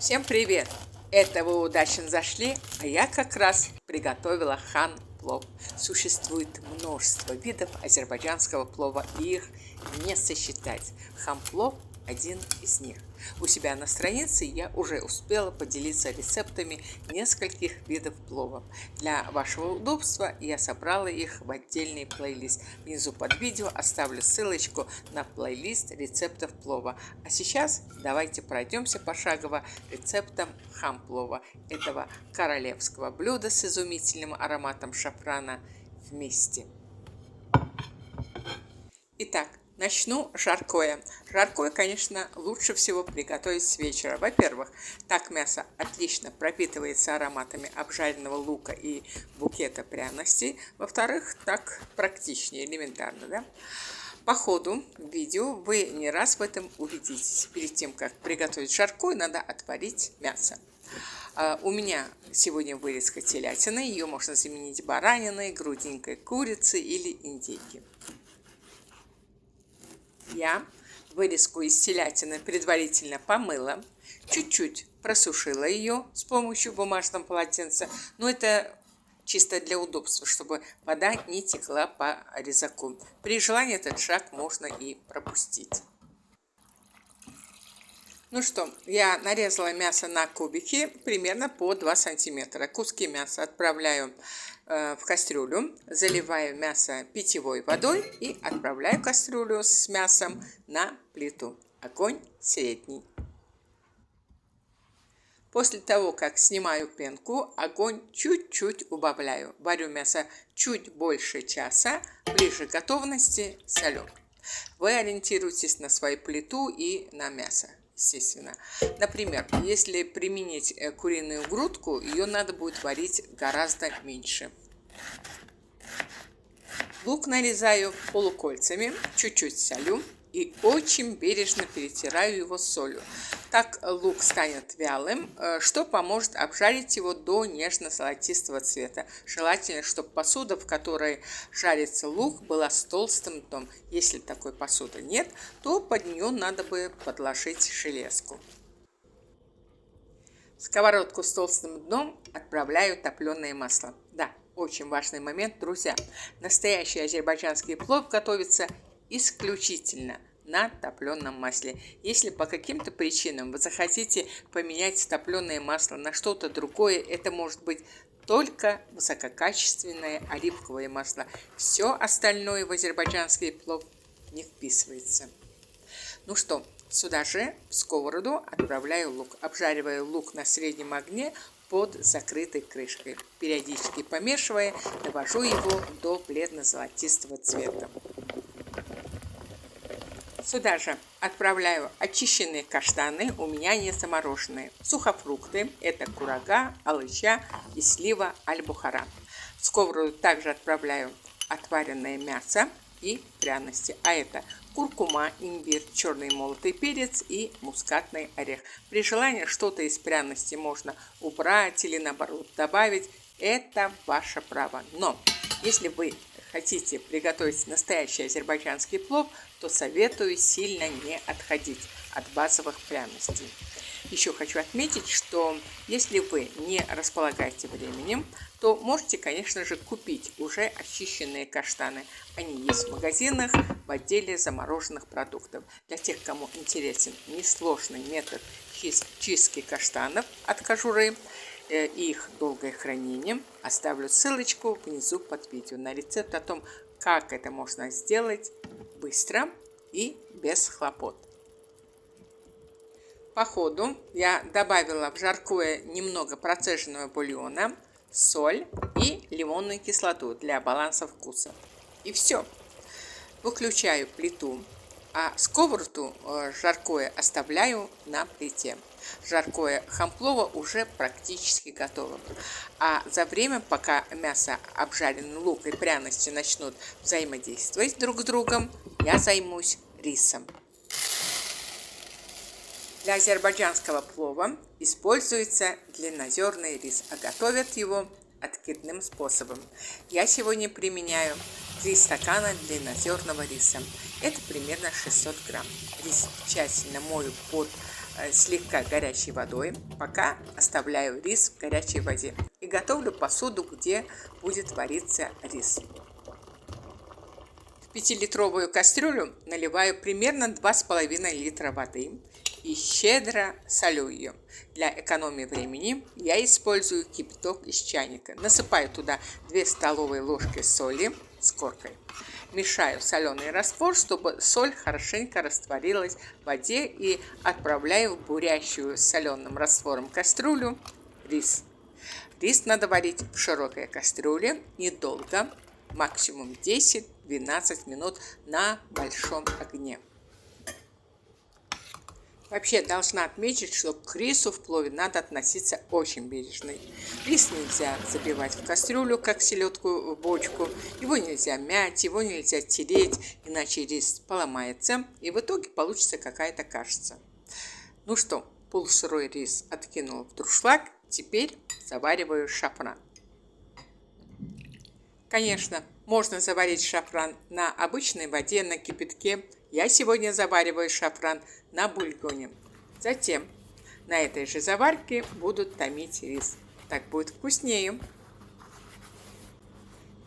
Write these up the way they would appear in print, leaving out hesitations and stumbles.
Всем привет! Это вы удачно зашли, а я как раз приготовила хан-плов. Существует множество видов азербайджанского плова, и их не сосчитать. Хан-плов – один из них. У себя на странице я уже успела поделиться рецептами нескольких видов плова. Для вашего удобства я собрала их в отдельный плейлист. Внизу под видео оставлю ссылочку на плейлист рецептов плова. А сейчас давайте пройдемся пошагово рецептом хан-плова, этого королевского блюда с изумительным ароматом шафрана вместе. Итак, начну жаркое. Жаркое, конечно, лучше всего приготовить с вечера. Во-первых, так мясо отлично пропитывается ароматами обжаренного лука и букета пряностей. Во-вторых, так практичнее, элементарно, да? По ходу видео вы не раз в этом убедитесь. Перед тем, как приготовить жаркое, надо отварить мясо. У меня сегодня вырезка телятины. Ее можно заменить бараниной, грудинкой курицы или индейки. Я вырезку из телятины предварительно помыла, чуть-чуть просушила ее с помощью бумажного полотенца, но это чисто для удобства, чтобы вода не текла по резаку. При желании этот шаг можно и пропустить. Ну что, я нарезала мясо на кубики примерно по 2 сантиметра. Куски мяса отправляю в кастрюлю, заливаю мясо питьевой водой и отправляю кастрюлю с мясом на плиту. Огонь средний. После того, как снимаю пенку, огонь чуть-чуть убавляю. Варю мясо чуть больше часа, ближе к готовности солю. Вы ориентируйтесь на свою плиту и на мясо, естественно. Например, если применить куриную грудку, ее надо будет варить гораздо меньше. Лук нарезаю полукольцами, чуть-чуть солю и очень бережно перетираю его с солью. Так лук станет вялым, что поможет обжарить его до нежно-золотистого цвета. Желательно, чтобы посуда, в которой жарится лук, была с толстым дном. Если такой посуды нет, то под нее надо бы подложить железку. В сковородку с толстым дном отправляю топленое масло. Да, очень важный момент, друзья. Настоящий азербайджанский плов готовится исключительно на топленом масле. Если по каким-то причинам вы захотите поменять топленое масло на что-то другое, это может быть только высококачественное оливковое масло. Все остальное в азербайджанский плов не вписывается. Ну что, сюда же в сковороду отправляю лук. Обжариваю лук на среднем огне под закрытой крышкой. Периодически помешивая, довожу его до бледно-золотистого цвета. Сюда же отправляю очищенные каштаны, у меня не замороженные. Сухофрукты – это курага, алыча и слива аль-бухара. В сковороду также отправляю отваренное мясо и пряности, а это куркума, имбирь, черный молотый перец и мускатный орех. При желании что-то из пряности можно убрать или наоборот добавить, это ваше право. Но если вы хотите приготовить настоящий азербайджанский плов, то советую сильно не отходить от базовых пряностей. Еще хочу отметить, что если вы не располагаете временем, то можете, конечно же, купить уже очищенные каштаны. Они есть в магазинах в отделе замороженных продуктов. Для тех, кому интересен несложный метод чистки каштанов от кожуры и их долгое хранение, оставлю ссылочку внизу под видео на рецепт о том, как это можно сделать быстро и без хлопот. По ходу я добавила в жаркое немного процеженного бульона, соль и лимонную кислоту для баланса вкуса. И все. Выключаю плиту, а сковороду жаркое оставляю на плите. Жаркое хан-плова уже практически готово. А за время, пока мясо, обжаренный лук и пряности начнут взаимодействовать друг с другом, я займусь рисом. Для азербайджанского плова используется длиннозерный рис, а готовят его откидным способом. Я сегодня применяю 3 стакана длиннозерного риса. Это примерно 600 грамм. Рис тщательно мою под слегка горячей водой, пока оставляю рис в горячей воде и готовлю посуду, где будет вариться рис. В 5-литровую кастрюлю наливаю примерно 2,5 литра воды и щедро солю ее. Для экономии времени я использую кипяток из чайника. Насыпаю туда 2 столовые ложки соли с коркой. Мешаю соленый раствор, чтобы соль хорошенько растворилась в воде, и отправляю в бурящую с соленым раствором кастрюлю рис. Рис надо варить в широкой кастрюле недолго, максимум 10-12 минут на большом огне. Вообще должна отметить, что к рису в плове надо относиться очень бережно. Рис нельзя забивать в кастрюлю, как селедку в бочку. Его нельзя мять, его нельзя тереть, иначе рис поломается, и в итоге получится какая-то кашица. Ну что, полусырой рис откинул в дуршлаг, теперь завариваю шафран. Конечно, можно заварить шафран на обычной воде, на кипятке. Я сегодня завариваю шафран на бульоне. Затем на этой же заварке буду томить рис. Так будет вкуснее.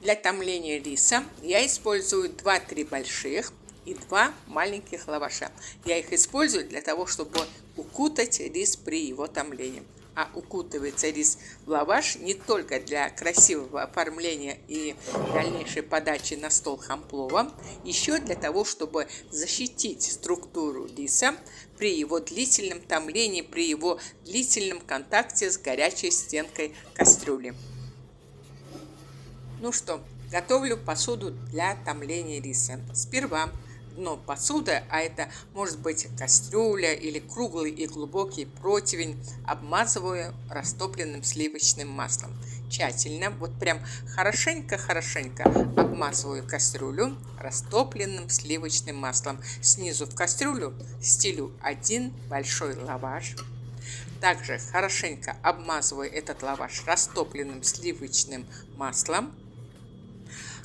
Для томления риса я использую 2-3 больших и 2 маленьких лаваша. Я их использую для того, чтобы укутать рис при его томлении. А укутывается рис в лаваш не только для красивого оформления и дальнейшей подачи на стол хамплова, еще для того, чтобы защитить структуру риса при его длительном томлении, при его длительном контакте с горячей стенкой кастрюли. Ну что, готовлю посуду для томления риса. Сперва дно посуды, а это может быть кастрюля или круглый и глубокий противень, обмазываю растопленным сливочным маслом. Тщательно, вот прям хорошенько обмазываю кастрюлю растопленным сливочным маслом. Снизу в кастрюлю стелю 1 большой лаваш. Также хорошенько обмазываю этот лаваш растопленным сливочным маслом.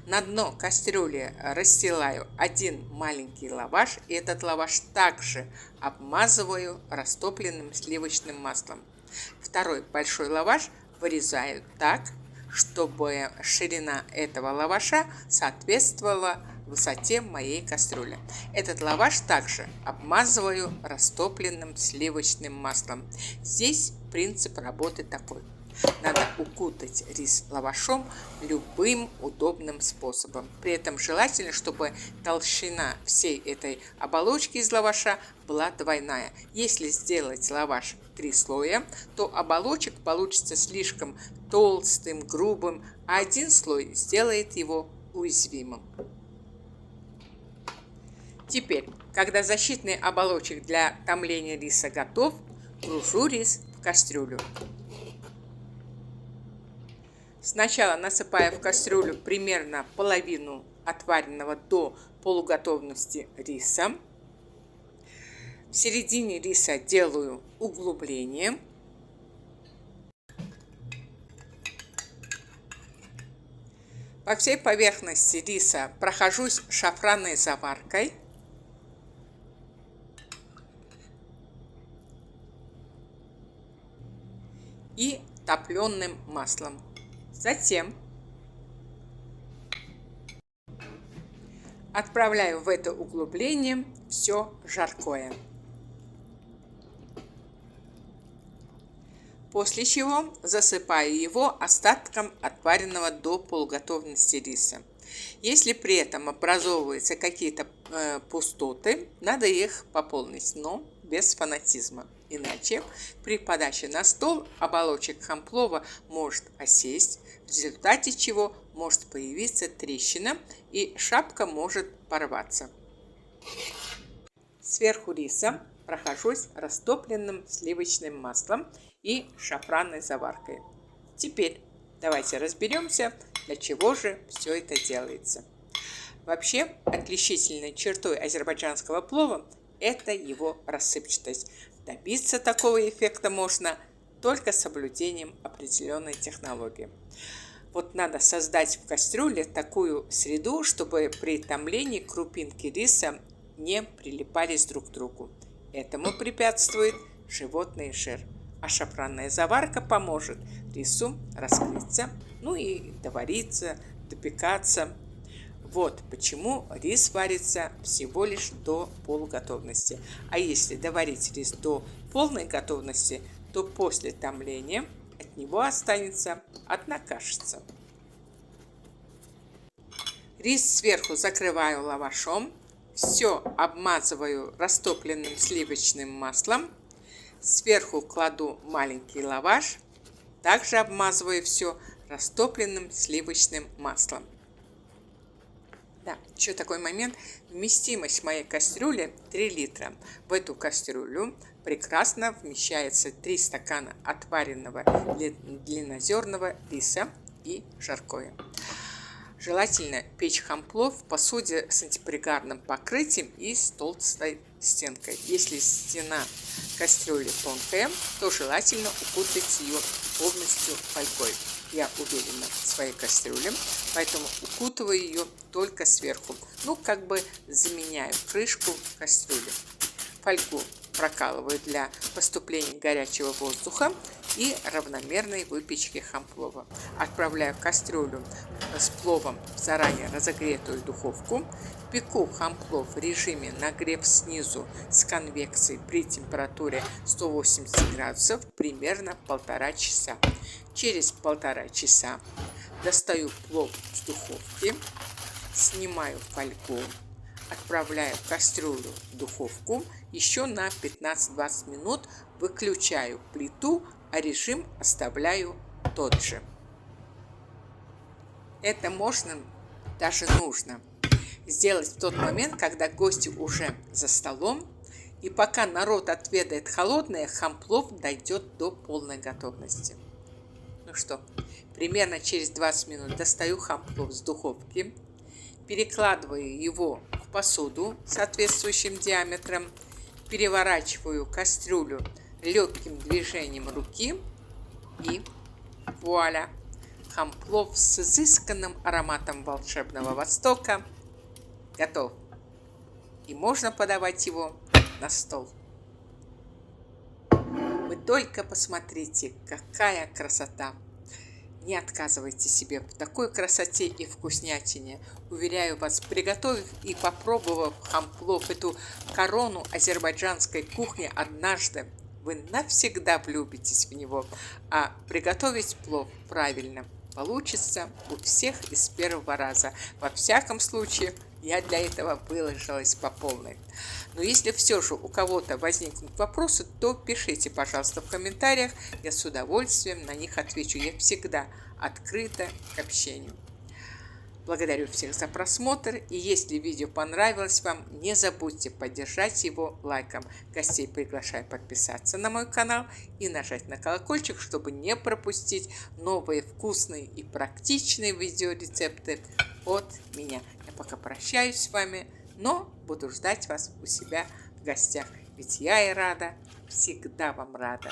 На дно кастрюли расстилаю 1 маленький лаваш, и этот лаваш также обмазываю растопленным сливочным маслом. Второй большой лаваш вырезаю так, чтобы ширина этого лаваша соответствовала высоте моей кастрюли. Этот лаваш также обмазываю растопленным сливочным маслом. Здесь принцип работы такой. Надо укутать рис лавашом любым удобным способом. При этом желательно, чтобы толщина всей этой оболочки из лаваша была двойная. Если сделать лаваш 3 слоя, то оболочек получится слишком толстым, грубым, а один слой сделает его уязвимым. Теперь, когда защитный оболочек для томления риса готов, кружу рис в кастрюлю. Сначала насыпаю в кастрюлю примерно половину отваренного до полуготовности риса. В середине риса делаю углубление. По всей поверхности риса прохожусь шафранной заваркой. И топленым маслом. Затем отправляю в это углубление все жаркое. После чего засыпаю его остатком отваренного до полуготовности риса. Если при этом образовываются какие-то пустоты, надо их пополнить, но без фанатизма. Иначе при подаче на стол оболочек хамплова может осесть, в результате чего может появиться трещина и шапка может порваться. Сверху риса прохожусь растопленным сливочным маслом и шафранной заваркой. Теперь давайте разберемся, для чего же все это делается. Вообще, отличительной чертой азербайджанского плова это его рассыпчатость. Добиться такого эффекта можно только соблюдением определенной технологии. Вот надо создать в кастрюле такую среду, чтобы при томлении крупинки риса не прилипались друг к другу. Этому препятствует животный жир. А шафранная заварка поможет рису раскрыться, ну и довариться, допекаться. Вот почему рис варится всего лишь до полуготовности. А если доварить рис до полной готовности, то после томления от него останется одна кашица. Рис сверху закрываю лавашом, все обмазываю растопленным сливочным маслом, сверху кладу маленький лаваш, также обмазываю все растопленным сливочным маслом. Да, еще такой момент. Вместимость моей кастрюли 3 литра. В эту кастрюлю прекрасно вмещается 3 стакана отваренного длиннозерного риса и жаркое. Желательно печь хамплов в посуде с антипригарным покрытием и с толстой стенкой. Если стена кастрюли тонкая, то желательно укутать ее полностью фольгой. Я уверена в своей кастрюле, поэтому укутываю ее только сверху. Ну, как бы заменяю крышку кастрюли. Фольгу прокалываю для поступления горячего воздуха и равномерной выпечки хамплова. Отправляю кастрюлю с пловом в заранее разогретую духовку. Пеку хамплов в режиме нагрев снизу с конвекцией при температуре 180 градусов примерно 1,5 часа. Через 1,5 часа достаю плов с духовки, снимаю фольгу, отправляю кастрюлю в духовку еще на 15-20 минут, выключаю плиту, а режим оставляю тот же. Это можно, даже нужно сделать в тот момент, когда гости уже за столом, и пока народ отведает холодное, хамплов дойдет до полной готовности. Ну что, примерно через 20 минут достаю хамплов с духовки, перекладываю его в посуду с соответствующим диаметром, переворачиваю кастрюлю легким движением руки и вуаля! Хамплов с изысканным ароматом волшебного Востока готов. И можно подавать его на стол. Вы только посмотрите, какая красота! Не отказывайте себе в такой красоте и вкуснятине. Уверяю вас, приготовив и попробовав хамплов, эту корону азербайджанской кухни однажды, вы навсегда влюбитесь в него. А приготовить плов правильно получится у всех из первого раза. Во всяком случае, я для этого выложилась по полной. Но если все же у кого-то возникнут вопросы, то пишите, пожалуйста, в комментариях. Я с удовольствием на них отвечу. Я всегда открыта к общению. Благодарю всех за просмотр. И если видео понравилось вам, не забудьте поддержать его лайком. Гостей приглашаю подписаться на мой канал и нажать на колокольчик, чтобы не пропустить новые вкусные и практичные видеорецепты от меня. Я пока прощаюсь с вами, но буду ждать вас у себя в гостях. Ведь я и рада, всегда вам рада.